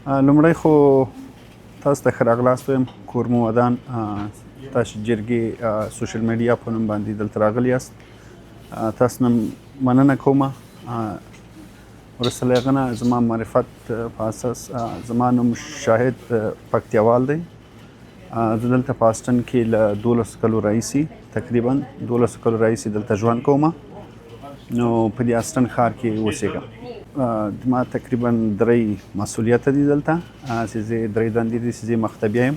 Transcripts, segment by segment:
لومړی خو تاسو ته ښه راغلاست وایم. کورمو ودان تاسو جرګې سوشل میډیا په نوم باندې دلته راغلي یاست. تاسو نه مننه کومه. وروسته له هغه نه زما معرفت په اساس زما نوم شاهد پکتیاوال دی. زه دلته په استن کې له 12 کلو راهیسې تقریبا 12 کلو راهیسې دلته ژوند کومه. نو په دې استن ښار کې اوسېږم. ما تقریبا 3 مسؤلیت دي دلته چې زه 3 دندې دي چې زه مخته بیایم.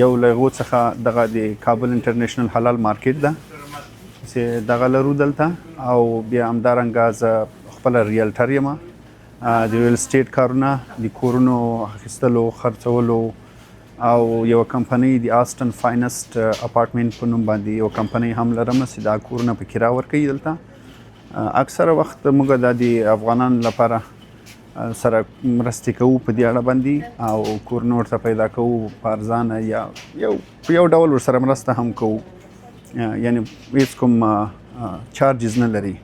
یو له هغو څخه دغه د کابل انټرنیشنل حلال مارکیټ ده چې دغه لرو دلته، او بیا همدارنګه زه خپله ریلټر یم. د ریل اسټیټ کارونه د کورونو اخیستلو خرڅولو او یو کمپنۍ د آستن فاینسټ اپارټمنټ په نوم باندې یو کمپنۍ هم لرم چې دا کورونه په کرا ورکوي دلته. اکثره وخت موږ د افغانانو لپاره سره مرستې کوو په دې اړه باندې، او کورونه ورته پیدا کوو په ارزانه یا په یو ډول ورسره مرسته هم کوو. یعنې هېڅ کوم چارجز نه لري،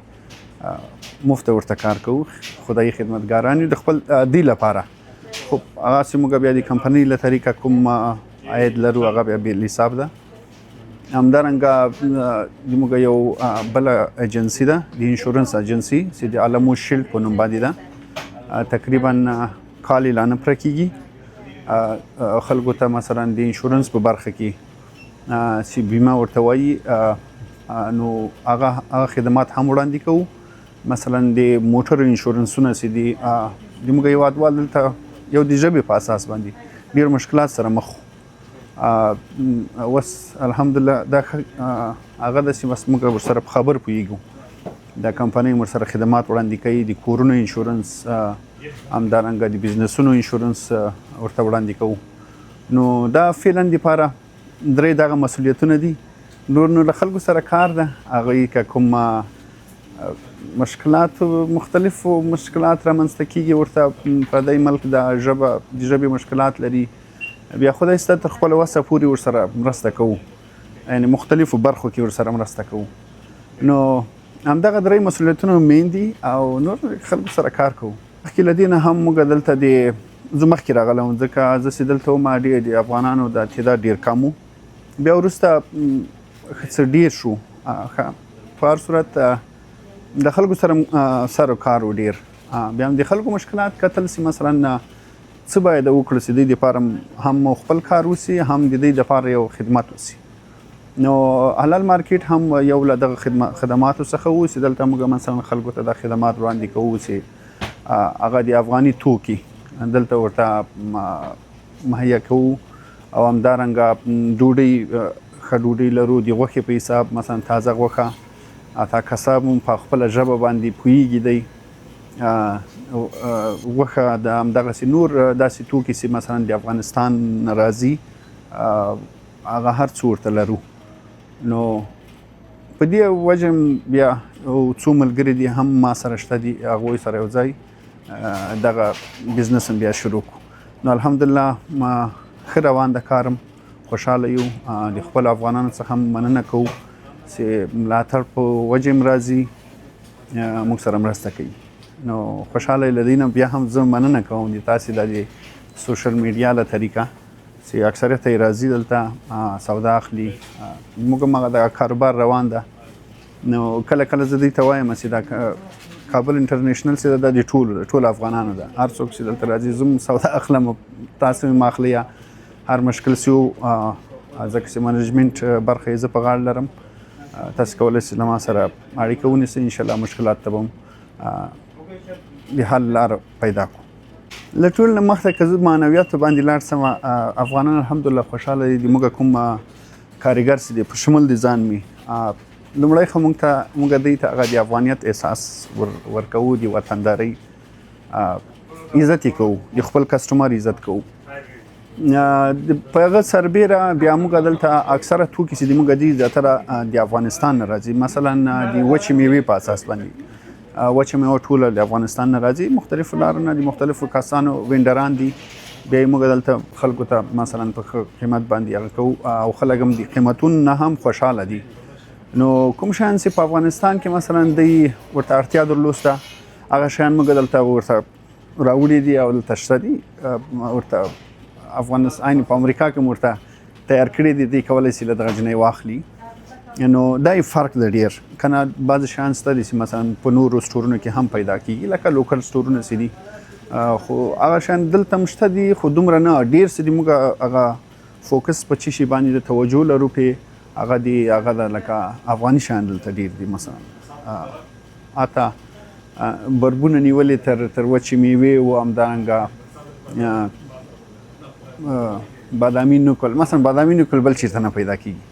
مفته ورته کار کوو. خدایي خدمتګاران یو د خپل دې لپاره. خو هغسې موږ بیا د کمپنۍ له طریقه کوم عاید لرو هغه بیا بېل حساب ده. همدارنګه موږ یو بله ایجنسي ده د انشورنس ایجنسي چې د علمو شیلډ په نوم باندې ده. تقریبا کال یې لا نه پوره کېږي. خلکو ته مثلا د انشورنس په برخه کې چې بیمه ورته وایي، نو هغه خدمات هم وړاندې کوو. مثلا د موټر انشورنسونه چې دي د موږ هېوادوال دلته یو د ژبې په اساس باندې ډېر مشکلات سره مخ اوس الحمدلله دا هغه داسې بس موږ ورسره په خبر پوهېږو. دا کمپنۍ ورسره خدمات وړاندې کوي، د کورونو انشورنس، همدارنګه د بزنسونو انشورنس ورته وړاندې کوو. نو دا فعلا دپاره 3 دغه مسؤلیتونه دي. نور نو له خلکو سره کار ده. هغوی که کوم مشکلات مختلفو مشکلات رامنځته کېږي، ورته پردی ملک د ژبې مشکلات لري، بیا خدای سته تر خپله وسه پورې ورسره مرسته کوو. یعنې مختلفو برخو کې ورسره مرسته کوو. نو همدغه 3 مسؤلیتونه مین دي او نور خلکو سره کار کوو. مخکې له دې نه هم موږ دلته زه مخکې راغلی وم، ځکه زه چې دلته وم د افغانانو د تعداد ډېر کم و. بیا وروسته څه ډېر شو. په هر صورت د خلکو سره کار و ډېر. بیا هم د خلکو مشکلات کتل چې مثلا څه باید وکړو چې دوی دپاره هم خپل کار وسي، هم د دوی دپاره یو خدمت وسي. نو حلال مارکیټ هم یو له دغه خدماتو څخه و چې دلته موږ مثلا خلکو ته دا خدمات وړاندې کوو چې هغه د افغاني توکي دلته ورته مهیا کوو، او همدارنګه ډوډۍ ښه ډوډۍ لرو د غوښې په حساب. مثلا تازه غوښه تا کسب هم په خپله ژبه باندې پوهېږي دی. غوښه د همدغسې نور داسې توکي چې مثلا د افغانستان نه راځي هغه هر څه ورته لرو. نو په دې وجه بیا څو ملګري دي هم ما سره شته دي، هغوی سره یو ځای دغه بزنس هم بیا شروع کړو. نو الحمدلله ما ښه روان ده کارم، خوشحاله یو. د خپلو افغانانو څخه هم مننه کوو چې ملاتړ په وجه هم راځي، موږ سره مرسته کوي. نو خوشحاله له دې نه بیا هم زه مننه کوم د تاسې د سوشل میډیا له طریقه چې اکثریت یې راځي دلته سودا اخلي. موږ هم هغه د کاروبار روان ده. نو کله کله زه دوی ته وایم چې دا کابل انټرنیشنل چې دا د ټولو افغانانو ده. هر څوک چې دلته راځي زه هم سودا اخلم، تاسو هم اخلئ. هر مشکل چې ځکه چې منیجمنټ برخه یې زه په غاړه لرم، تاسو کولی شئ له ما سره اړیکه ونیسئ. انشاءالله مشکلات ته به هم د حل لاره پیدا کړو. له ټول نه مخته که زه معنویاتو باندې لاړ سم، افغانان الحمدلله خوشحاله دي. د موږ کوم کارګر چې دی په شمول د ځان مې لومړی خو موږ دوی ته هغه د افغانیت احساس ورکوو، د وطندارۍ عزت یې کوو، د خپل کسټمر عزت کوو. په هغه سربیره بیا موږ دلته اکثره توکي چې د موږ دي زیاتره د افغانستان نه راځي. مثلا د وچې میوې په اساس باندې وچه میوه ټوله د افغانستان نه راځي، مختلفو لارو نه د مختلفو کسانو وینډران دي. بیا یې موږ دلته خلکو ته مثلا په قیمت باندې هغه کوو، او خلک هم د قیمتونو نه هم خوشحاله دي. نو کوم شیان چې په افغانستان کې مثلا دوی ورته اړتیا درلوسته، هغه شیان موږ دلته ورته راوړي دي او دلته شته دي ورته افغانستان په امریکا کې ورته تیار کړي دي دی کولی شي له دغه جنۍ واخلي نو دا یې فرق دی ډېر که نه بعضې شیان شته دي چې مثلا په نورو سټورونو کې هم پیدا کېږي لکه لوکل سټورونه چې دي خو هغه شیان دلته هم شته دي خو دومره نه ډېر څه دي موږ هغه فوکس په څه شي باندې د توجه لرو پې هغه د لکه افغاني شیان دلته ډېر دي مثلا حتی بربونه نیولې تر وچې میوې و همدارنګه بادامي نوکل مثلا بادامي نوکل بل چېرته نه پیدا کېږي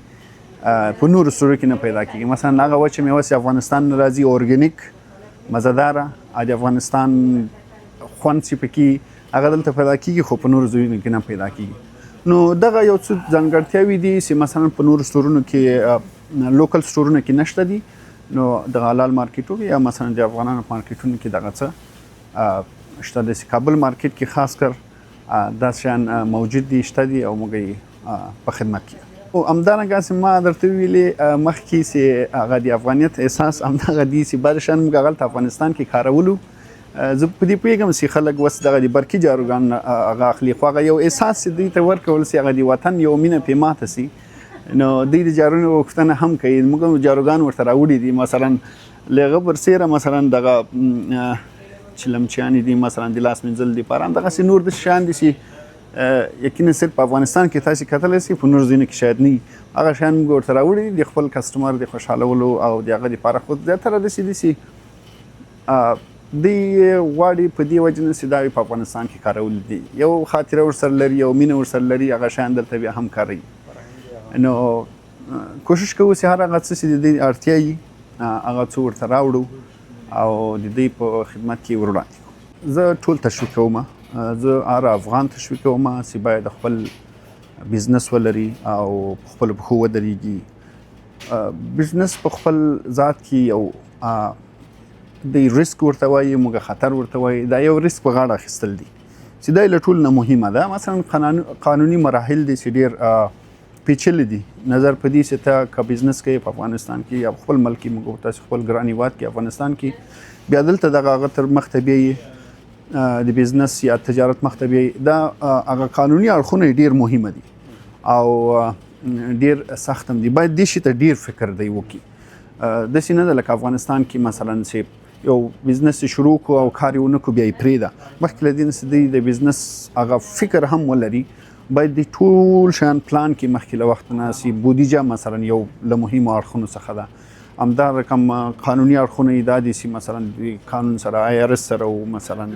په نورو سټورو کې نه پیدا کېږي مثلا هغه وچه میوه چې افغانستان نه راځي اورګانیک مزهداره د افغانستان خوند چې پکې هغه دلته پیدا کېږي خو په نورو ځایونو کې نه پیدا کېږي نو دغه یو څه ځانګړتیاوې دي چې مثلا په نورو سټورونو کې لوکل سټورونه کې نشته دي نو د حلال مارکیټونو یا مثلا د افغانانو مارکیټونو کې دغه څه شته د کابل مارکیټ کې خاص کر دا شیان موجود دي شته دي او موږ یې په خدمت کې او همدارنګه چې ما درته ویلې مخکې چې هغه د افغانیت احساس همدغه دي چې بعضې شیان موږ هغلته افغانستان کې کارولو زه په دې پوهېږم چې خلک اوس دغه د برقي جاروګان هغه اخلي خو هغه یو احساس چې دوی ته ورکول شي هغه د وطن یو مینه پرې ماته شي نو دوی د جارونو غوښتنه هم کوي موږ هم جاروګان ورته راوړي دي مثلا له هغه برسېره مثلا دغه چلمچیانې دي مثلا د لاس مینځل دپاره همدغسې نور د شیان دي چې یقینا صرف په افغانستان کې تاسې کتلی شئ په نورو ځایونو کې شاید نه وي هغه شیان موږ ورته راوړي د خپل کسټمر د خوشحالولو او د هغه دپاره خو زیاتره داسې دي چې دوی غواړي په دې وجه نه چې دا په افغانستان کې کارول دي یو خاطره ورسره لري یو مینه ورسره لري هغه شیان دلته بیا هم کاروي نو کوشش کوو چې هر هغه څه چې د دې اړتیا وي هغه څه ورته راوړو او د دې په خدمت کې ور وړاندې کوو زه ټول تشویق کوم زه هر افغان تشویق کوم چې باید خپل بزنس ولري او په خپلو پښو ودرېږي بزنس په خپل ذات کې یو د ریسک ورته وایي موږ خطر ورته وایي دا یو ریسک په غاړه اخیستل دي چې دا له ټولو نه مهمه ده مثلا قانوني مراحل دي چې ډېر پیچلي دي نظر په دې چې ته که بزنس کوې په افغانستان کې یا خپل ملک کې موږ تاسو خپل ګران هېواد کې افغانستان کې بیا دلته دغه هغه تر مخ ته بیایې د بزنس یا تجارت مخ ته بیایې دا هغه قانوني اړخونه ډېر مهمه دي او ډېر سخت هم دي باید دې شي ته ډېر فکر دی وکړي داسې نه ده لکه افغانستان کې مثلا چې یو بزنس شروع کړو او کار یې ونه کړو بیا یې پرېږده مخکې له دې نه چې دوی د بزنس هغه فکر هم ولري باید د ټول شیان پلان کې مخکې له وخت نه چې بودیجه مثلا یو له مهمو اړخونو څخه ده همدا رقم قانوني اړخونه یې دا دي چې مثلا د قانون سره IRS سره او مثلا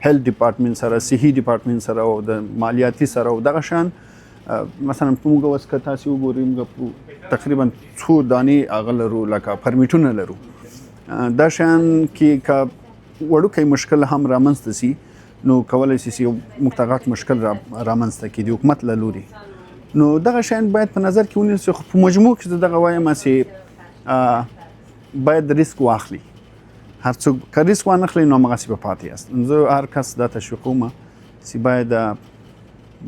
هیلث ډپارټمنټ سره صحي ډپارټمنټ سره او د مالیاتي سره او دغه شیان مثلا موږ اوس که تاسې وګورئ موږ تقریبا څو دانې هغه لرو لکه پرمیټونه لرو دا شیان کې که وړوکی مشکل هم رامنځته شي نو کولی شي چې یو مختغات مشکل رامنځته کړي د حکومت له لوري نو دغه شیان باید په نظر کې ونیول شي خو په مجموع کې زه دغه وایم چې باید ریسک واخلي هر څوک که ریسک وانخلي نو همغسې به پاتې یاست زه هر کس دا تشویق کوم چې باید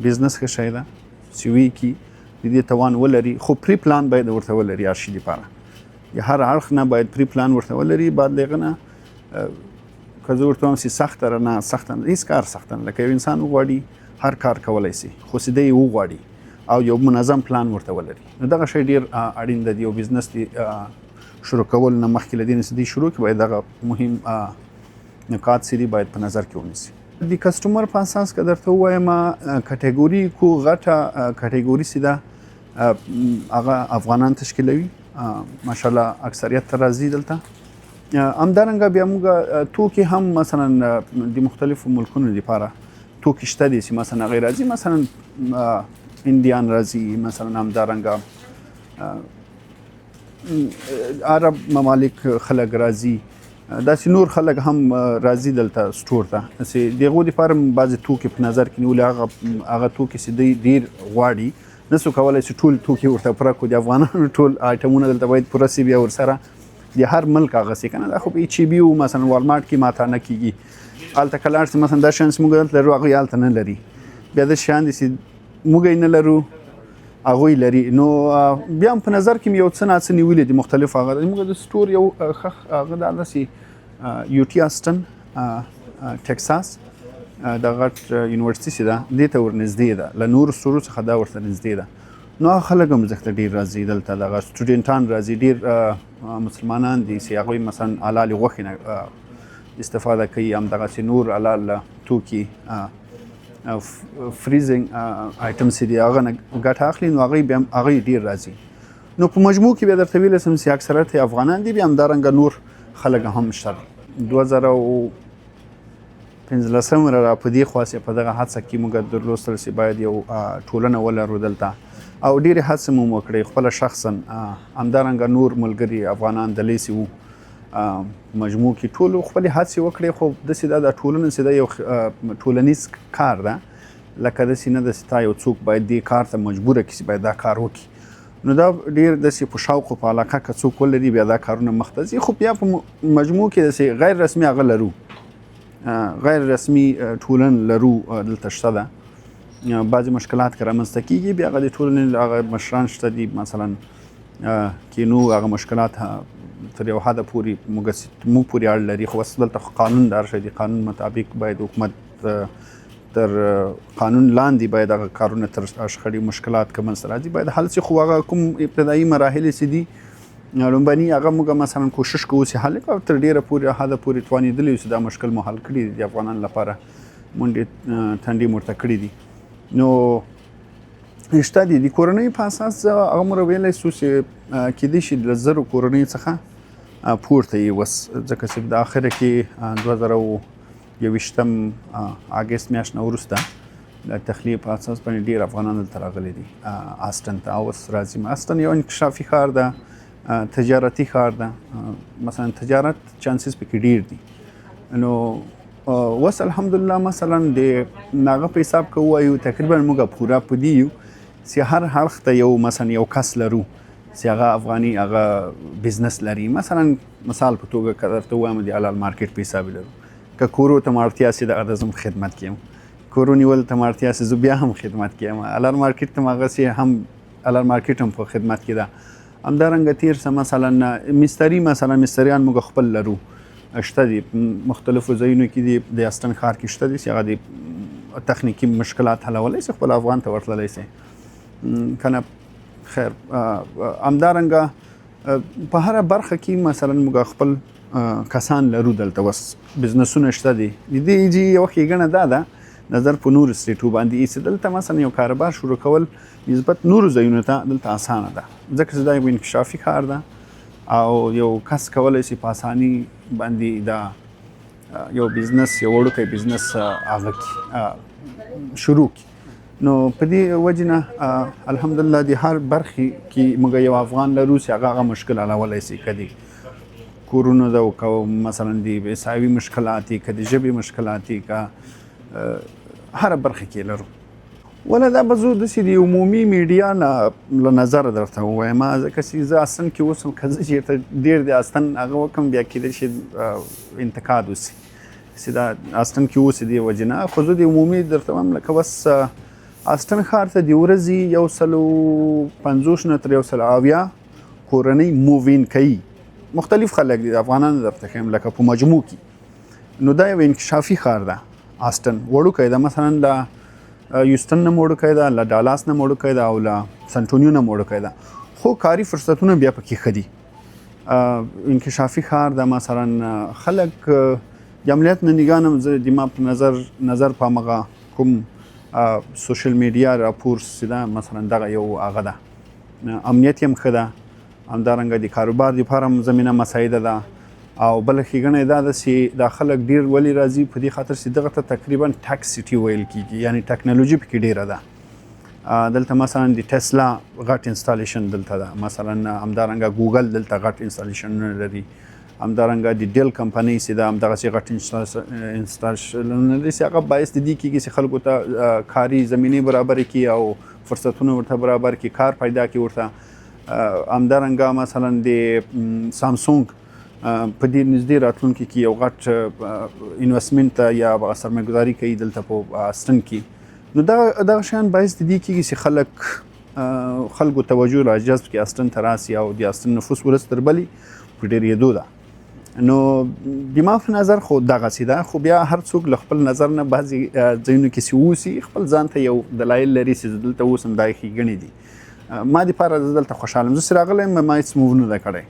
بزنس ښه شی ده چې ویې کړي د دې توان ولري خو پری پلان باید ورته ولري هر شي دپاره یا هر اړخ نه باید پری پلان ورته ولري بعد له هغه نه که زه ورته وایم چې سخته رانه سخته هېڅ کار سخته نه لکه یو انسان وغواړي هر کار کولی شي خو چې دی یې وغواړي او یو منظم پلان ورته ولري نو دغه شی ډېر اړین ده د یو بزنس شروع کول نه مخکې له دې نه چې دوی شروع کړي باید دغه مهم نکات چې دي باید په نظر کې ونیسي د کسټمر په اساس که درته ووایم کټګوري کو غټه کټګوري چې ده هغه افغانان تشکیلوي ماشاءالله اکثریت ته راځي دلته همدارنګه بیا موږ توکي هم مثلا د مختلفو ملکونو لپاره توکي شته دي چې مثلا هغې راځي مثلا هندیان راځي مثلا همدارنګه عرب ممالک خلک راځي داسې نور خلک هم راځي دلته سټور ته چې د هغو دپاره بعضې توکي په نظر کې نیولي هغه توکي چې دوی ډېر غواړي نه سو کولی چې ټول توکي ورته پوره کړو د افغانانو ټول آیټمونه دلته باید پوره شي بیا ورسره د هر ملک هغه سي کنه دا خو په ایچ بي او مثلا والمارت کې ماته نه کیږي الته کلار چې مثلا دا شانس موږ دلته لرو هغه الته نه لري بیا د شان دي چې موږ نه لرو هغه لري نو بیا په نظر کې یو څه نه څه نیولې دي مختلف هغه موږ د سټور یو هغه د سي یو ټي استن تېکزاس د غټ یونیورسيټي چې ده دې ته ورنږدې ده، له نورو سورو څخه دا ورته نږدې ده. نو هغه خلک هم ځکه ډېر راځي دلته، دغه سټوډنټان راځي، ډېر مسلمانان دي چې هغوی مثلا حلالې غوښې نه استفاده کوي، همدغسې نور حلال توکي فریزینګ آیټمس چې دي هغه نه ګټه اخلي، نو هغوی ډېر راځي. نو په مجموع کې بیا درته ویلی سم چې اکثریت یې افغانان دي، بیا همدارنګه نور خلک هم شته. 2015 را په دې خوا چې په دغه حادثه کې موږ درلوستل چې باید یو ټولنه ولرو دلته، او ډېرې هڅې مو وکړې خپله شخصا، همدارنګه نور ملګري افغانان دلې چې وو مجموع کې ټولو خپلې هڅې وکړې، خو داسې دا د ټولنه چې دا یو ټولنیز کار ده، لکه داسې نه ده چې تا یو څوک باید دې کار ته مجبوره کړي چې باید دا کار وکړي. نو دا ډېر داسې په شوق او په علاقه که څوک ولري بیا دا کارونه مخ ته ځي. خو بیا په مجموع کې داسې غیر رسمي هغه لرو، غیر رسمي ټولن لرو دلته شته ده. بعضې مشکلات که رامنځته کېږي بیا هغه د ټولنې هغه مشران شته دي، مثلا کینو هغه مشکلات تر یو حده پورې موږ پورې اړ لري، خو بس دلته قانون دار شی دی، قانون مطابق باید حکومت تر قانون لاندې باید هغه کارونه تر شخړې مشکلات که منځته راځي باید حل شي. خو هغه کوم ابتدایي مراحل چې دي لومبني هغه موږ مثلا کوشش کوو چې حل کړو، تر ډېره پورې حده پورې توانېدلي چې دا مشکل مو حل کړي دي، د افغانانو لپاره منډې ټنډې مورته کړي دي. نو شته دي د کورنیو په اساس هغه مو ویلی شو چې کېدای شي له 1000 کورنیو څخه پورته یې وس، ځکه چې د اخره کې 2021 اګست میاشت نه وروسته د تخلیه په اساس باندې ډېر افغانان دلته راغلي دي استن ته، او اوس راځي. استن یو انکشافي ښار ده، تجارتي ښار ده، مثلا تجارت چانسز پکې ډېر دي. نو اوس الحمدلله مثلا د هغه په حساب که ووایو تقریبا موږ پوره په دې یو چې هر اړخ ته یو مثلا یو کس لرو چې هغه افغاني هغه بزنس لري. مثلا مثال په توګه که درته ووایم د حلال مارکیټ په حساب لرو، که کورو ته مې اړتیا سي دغه زه خدمت کوم، کورو نیول ته مې اړتیا سي زه بیا هم خدمت کوم، حلال مارکیټ ته هغسې هم حلال مارکیټ هم په خدمت کې ده. همدارنګه تېر څه مثلا مستریان موږ خپل لرو، شته دي مختلفو ځایونو کې دي، د استن ښار کې شته دي چې هغه د تخنیکي مشکلات حلولی شي، خپل افغان ته ورتللی شي که نه. خیر همدارنګه په هره برخه کې مثلا موږ خپل کسان لرو دلته، اوس بزنسونه شته دي. د دې یوه ښېګڼه دا ده نظر په نورو سټیټو باندې چې دلته مثلا یو کاروبار شروع کول نسبت نورو ځایونو ته دلته اسانه ده، ځکه چې دا یو انکشافي ښار ده او یو کس کولی شي په اساني باندې دا یو بزنس یو وړوکی بزنس هغه شروع کړي. نو په دې وجې نه الحمدلله د هر برخې کې موږ یو افغان لرو چې هغه مشکل حلولی شي، که د کورونو ده، که مثلا د عیساوي مشکلات دي، که د ژبې مشکلات دي، که هره برخه کې لرو. ولا دا به زه داسې د عمومي میډیا له نظره درته ووایم، ځکه چې زه استن کې اوسم، که زه چېرته ډېر د استن هغه وکړم بیا کېدای شي انتقاد وسي چې دا استن کې اوسې دې وجې نه. خو زه د عمومي درته وایم لکه بس استن ښار ته د ورځې 150 نه تر 170 کورنۍ مووین کوي، مختلف خلک دي، افغانان درته ښیم لکه په مجموع کې. نو دا یو انکشافي ښار ده استن، وړوکی ده، مثلا له یوستن نه وړوکی ده، له ډالاس نه وړوکی ده، او له سنټونیو نه وړوکی ده، خو کاري فرصتونه بیا پکې ښه دي. انکشافي ښار ده، مثلا خلک د امنیت نه نګاه نه زما په نظر په همغه کوم سوشل میډیا راپورس چې ده مثلا دغه یو هغه ده، امنیت یې هم ښه ده، همدارنګه د کاروبار دپاره هم زمینه مساعده ده. او بله ښېګڼه یې دا ده چې دا خلک ډېر ولې راځي په دې خاطر چې دغه ته تقریبا ټک سټي ویل کېږي، یعنې ټکنالوژي پکې ډېره ده. دلته مثلا د ټسلا غټ انسټالیشن دلته ده، مثلا همدارنګه ګوګل دلته غټ انسټالیشنونه لري، همدارنګه د ډیل کمپنۍ چې ده همدغسې غټ انسټالیشنونه لري چې هغه باعث د دې کېږي چې خلکو ته کاري زمینې برابرې کړي او فرصتونه ورته برابر کړي، کار پیدا کړي ورته. همدارنګه مثلا د سامسونګ په دې نږدې راتلونکي کې یو غټ انویسټمنټ یا سرمایه‌ګذاري کوي دلته په استن کې. نو دغه شیان باعث د دې کېږي چې خلکو توجه راجذب کړي استن ته راسي، او د استن نفوس ورځ تر بلې په ډېرېدو ده. نو دما په نظر خو دغسې ده، خو بیا هر څوک له خپل نظر نه بعضې ځایونو کې چې اوسي خپل ځان ته یو دلایل لري چې زه دلته اوسم دا یې ښېګڼې دي. ما دپاره زه دلته خوشحاله یم. زه چې راغلی یم ما هېڅ موو نه ده کړی.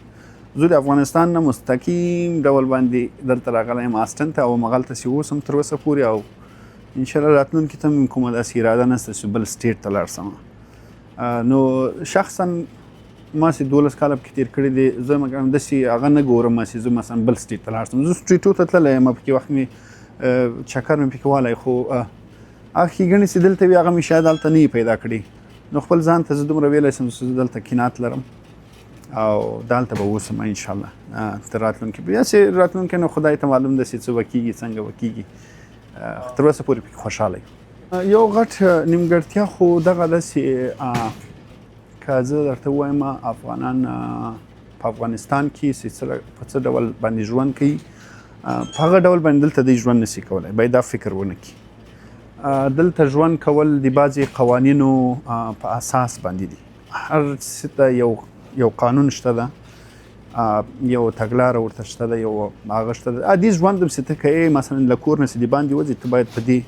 زه د افغانستان نه مستقیم ډول باندې دلته راغلی یم استن ته، او همغلته چې اوسم تر اوسه پورې، او انشاءالله راتلونکي ته هم کومه داسې اراده نشته چې بل سټیټ ته لاړ شم. نو شخصا ما چې 12 کاله پکې تېر کړي دي، زه داسې هغه نه ګورم چې زه مثلا بل سټیټ ته لاړ شم. زه سټریټو ته تللی یم، پکې وخت مې چکر مې پکې والی، خو هغه ښېګڼې چې دلته وي هغه مې شاید هلته نه وي پیدا کړي. نو خپل ځان ته زه دومره ویلی شم چې زه دلته کینات لرم او دلته به اوسم انشاءالله تر راتلونکي. بیا چې راتلونکي نو خدای ته معلوم ده چې څه به کېږي څنګه به کېږي. تر اوسه پورې پکې خوشحاله یم. یو غټ نیمګړتیا خو دغه ده چې که زه درته ووایم افغانان په افغانستان کې په څه ډول باندې ژوند کوي، په هغه ډول باندې دلته دوی ژوند نشي کولی. باید دا فکر ونه کړي. دلته ژوند کول د بعضې قوانینو په اساس باندې دي. هر څه ته یو قانون شته ده، یو تګلاره ورته شته ده، یو هغه شته ده. عادي ژوند هم چې ته کوې، مثلا له کور نه چې د باندې وځې، ته باید په دې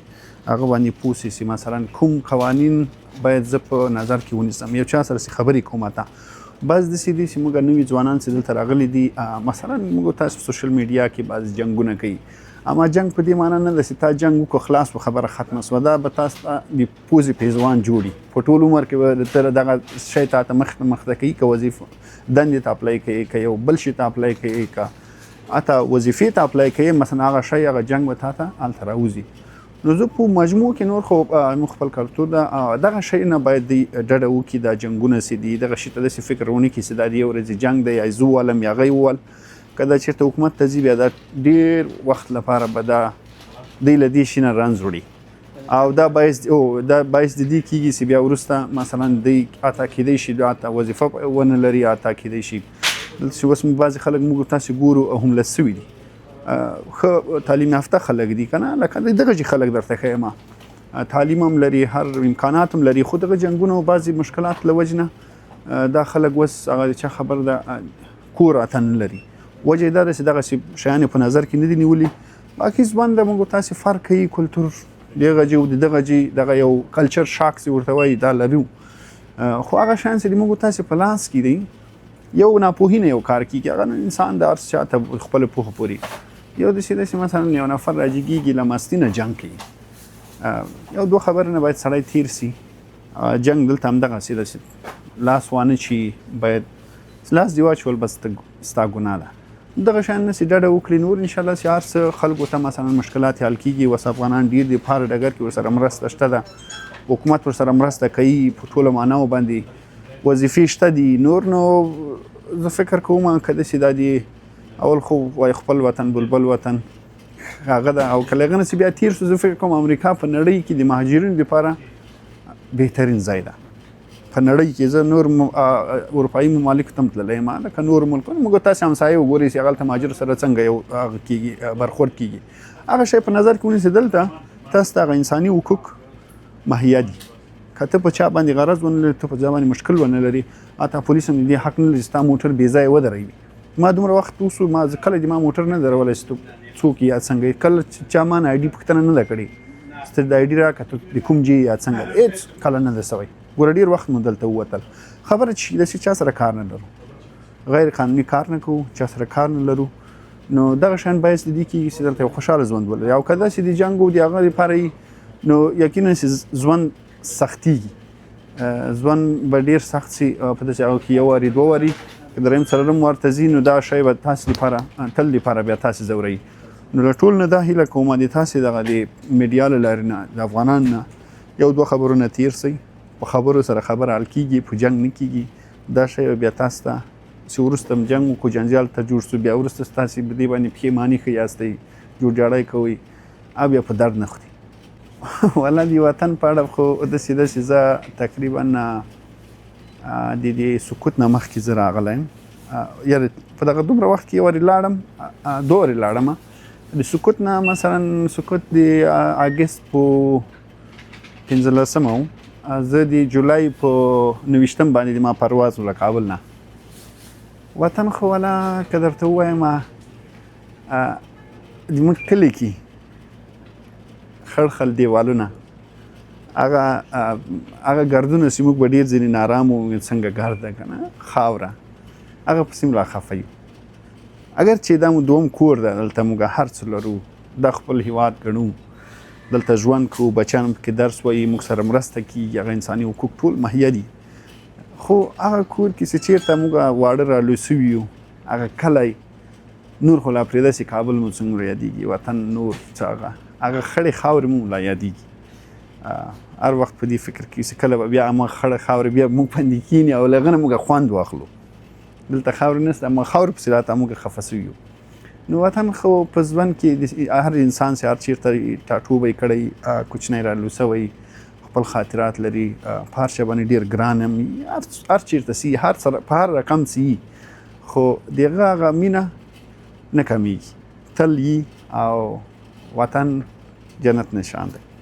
هغه باندې پوه سې چې مثلا کوم قوانین باید زه په نظر کې ونیسم. یو چا سره چې خبرې کوم ته بعض داسې دي چې موږ نوي ځوانان چې دلته راغلي دي، مثلا موږ تاسو په سوشل میډیا کې بعض جنګونه کوي، اما جنګ په دې معنی نه ده چې تا جنګ وکړو خلاص و خبره ختمه شوه. دا به تاسو ته د پوزې پیزوان جوړي. په ټول عمر کې به ته دغه شی تا ته مخ ته کوي، که وظیفه دندې ته اپلای کوي، که یو بل شي ته اپلای کوي، که حتی وظیفې ته اپلای کوي، مثلا هغه شی هغه جنګ به تا ته هلته راوځي. نو زه په مجموع کې نور خو موږ خپل کلتور ده، دغه شی نه باید دوی ډډه وکړي. دا جنګونه چې دي دغه شي ته داسې فکر ونه کړي چې دا د یو ورځې جنګ دی، یا زه وولم یا هغه وول. که دا چېرته حکومت ته ځي، بیا دا ډېر وخت لپاره به دا دوی له دې شي نه رنځ وړي، او دا باعث د دې کېږي چې بیا وروسته مثلا دوی حتی کېدی شي حتی وظیفه ونه لري، حتی کېدی شي دلته چې اوس بعضې خلک موږ تاسې ګورو هوملس سوي دي، ښه تعلیم یافته خلک دي که نه، لکه دغه چې خلک درته ښیم تعلیم هم لري، هر امکانات هم لري، خو دغه جنګونه او بعضې مشکلات له وجې نه دا خلک اوس هغه د چا خبر ده کور اته نه لري. وجه دا ده چې دغسې شیان په نظر کې نه دي نیولي. باقي ژوند د موږ تاسې فرق کوي، کلتور دغه جي او دغه جي دغه یو کلچر شاک چې ورته وایي دا لرو، خو هغه شیان چې موږ تاسې په لاس کې دي، یو ناپوهي نه یو کار کېږي. هغه انسان د هر چا ته خپله پوهه پورې یو داسې مثلا یو نفر راجګېږي له مستي نه جنګ کوي، یو دوه خبرې نه باید سړی تیر سي. جنګ دلته همدغسې ده چې لاس وانه چي، باید لاس دې واچول بس ستا ګناه ده. دغه شیان نه چې ډډه وکړي، نور انشاءالله چې هر څه خلکو ته مثلا مشکلات حل کېږي. اوس افغانان ډېر دي، په هر ډګر کې ورسره مرسته شته ده، حکومت ورسره مرسته کوي، په ټوله معناو باندې وظیفې شته دي. نور نو زه فکر کوم که داسې دا دي اول خو وایي خپل وطن بلبل وطن هغه ده، او که له هغه نه چې بیا تېر شو، زه فکر کوم امریکا په نړۍ کې د مهاجرینو لپاره بهترین ځای ده. په نړۍ کې زه نور اروپایي ممالکو ته هم تللی یم، لکه نور ملکونه موږ تاسې همسایه وګورئ چې هغلته مهاجر سره څنګه یو هغه کېږي برخورد کېږي. هغه شی په نظر کې ونیسئ، دلته تاسو ته هغه انساني حقوق مهیا دي. که ته په چا باندې غرض ونه لري، ته په چا باندې مشکل ونه لري، حتی پولیس هم د دې حق نه لري چې ستا موټر بې ځایه ودروي. ما دومره وخت وسو، ما کله دې ما موټر نه درولی چې څوک یا څنګه، کله چا ما نه آی ډي پوښتنه نه ده کړې چې د آی ډي راکړه ته د کوم ځای یا څنګه، هېڅ کله نه ده سوی. ګوره ډېر وخت مو دلته ووتل. خبره چې داسې چا سره کار نه لرو، غیر قانوني کار نه کوو، چا سره کار نه لرو، نو دغه شیان باعث د دې کېږي چې دلته یو خوشحاله ژوند ولري. او که داسې د جنګ او د هغه لپاره وي، نو یقینا چې ژوند سختېږي، ژوند به ډېر سخت شي. په داسې هغه کې یو واري دوه واري که درېیم څلورم ورته ځي، نو دا شی به تاسې لپاره تل لپاره بیا تاسې ځوروي. نو له ټول نه دا هیله کوم د تاسې دغه د میډیا له لارې نه د افغانان نه یو دوه خبرونه تېر شئ، په خبرو سره خبره حل کېږي، په جنګ نه کېږي. دا شی بیا تاسو ته چې وروسته هم جنګ وکړو، جنجال ته جوړ شو، بیا وروسته تاسې په دې باندې پښیماني ښه یاستئ، جوړ جاړی کوئ، او بیا په درد نه خوري. والله د وطن په اړه خو داسې ده چې زه تقریبا د دې سکوت نه مخکې زه راغلی یم، یعنې په دغه دومره وخت کې یو وارې لاړم، دوه وارې لاړم. د سکوت نه مثلا سکوت د اګست په 15مه و، زه د جولای په 29 باندې ما پرواز و له کابل نه. وطن خو والا که درته ووایم زموږ کلي کې خړ دیوالونه هغه ګردونه چې موږ به ډېر ځینې نارام وو څنګه ګرد ده که نه خاوره هغه پسې مو لا خفه یو اگر چې دا مو دوم کور ده دلته موږ هر څه لرو دا خپل هیواد ګڼو دلته ژوند کوو بچیان پکې درس وایي موږ سره مرسته کېږي هغه انساني حقوق ټول مهیا دي خو هغه کور کې چې چېرته موږ واړه رالوی سوي یو هغه کلی نور خو لا پرېږده چې کابل مو څومره یادېږي وطن نور څه هغه خړې خاورې مو لا یادېږي هر وخت په دې فکر کې چې کله به بیا هماغه خړه خاورې بیا موږ باندې کښېني او له هغه نه موږ خوند واخلو دلته خاورې نشته هماغه خاورې پسې راته موږ خفه سوي یو نو وطن خو په ژوند کې هر انسان چې هر چېرته ټاټوبی کړی کوچنی رالو سوی خپل خاطرات لري په هر شی باندې ډېر ګران هم هر چېرته سي په هر رقم سي خو د هغه مینه نه کمیږي تل یي او وطن جنت نشان دی